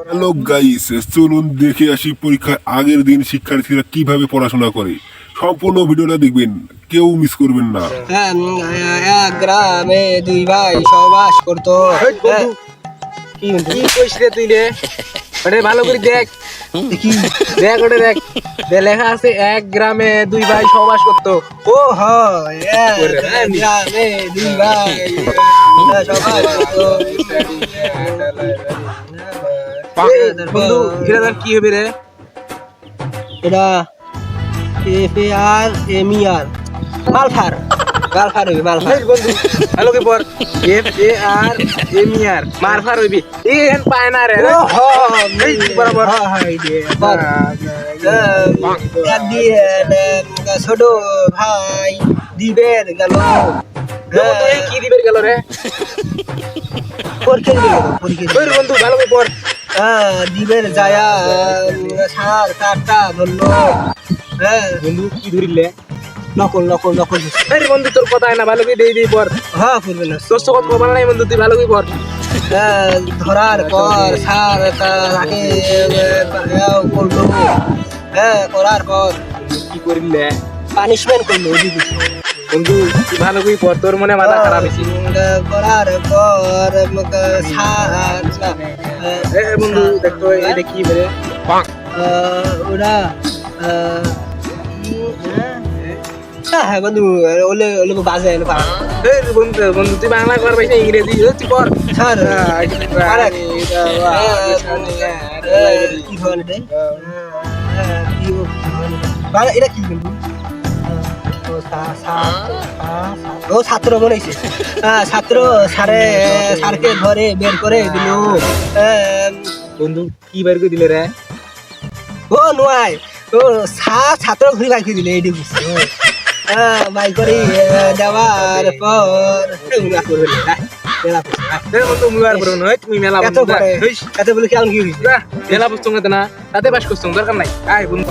Hello guys, চলুন দেখে আসি পরীক্ষার আগের দিন শিক্ষার্থীরা কিভাবে পড়াশোনা করে। সম্পূর্ণ ভিডিওটা দেখবেন, কেউ মিস করবেন না। এক গ্রামে দুই ভাই সবাস করতো। কি কইস রে তুই রে? ওটা ভালো করে দেখ, দেখ ওটা দেখ, লেখা আছে এক গ্রামে দুই ভাই সবাস করতো। ও হয় গ্রামে দুই ভাই সবাস করতো। বন্ধু এটা কি হবে রে? এটা FAR মালফার মালফার হইবে মালফার। বন্ধু হ্যালো কি পর FAR মালফার হইবে। এন পায় না রে। ও হ এই বরাবর হয় দে ছোট ভাই দিবের গেল। কি দিবের গেল রে? পরীক্ষা দিবে পরীক্ষা। বন্ধু ভালো করে পড়। দিবের যায়া সার কাটা ধরলো। বন্ধু কি ধরিলে? নকল নকল নকল। আরে বন্ধু তোর কথা না, ভালো করে দেই পর। হ্যাঁ করবে না, তোর তো কথা বলা নাই বন্ধু, তুই ভালো করে পর। ধরার পর সার তাকে করলো। করার পর কি করিলে? পানিশমেন্ট করলো। বন্ধু তুই ভালো করে পর, তোর মনে মাথা খারাপ হয়েছে। করার পর বন্ধু দেখতো এটা কি বেরে ওরা হ্যাঁ বন্ধু ওলে ওলে বাজে বন্ধু। বন্ধু তুই বাংলা কর পাইছ না ইংরেজি তুই কর স্যার। কি ধরনের এটা কি বন্ধু? ও ছাত্র মনে হয়েছে। ছাত্র স্যারকে ধরে বের করে দিল। বন্ধু কি বের করে দিলে রে? ও নয়, ও ছাত্র ঘুরে বাইক দিলে এইটি বুঝছে। বাই করে দেওয়ার পর মেলা পুস্তক না তাতে বাস করছো, দরকার নাই। বন্ধু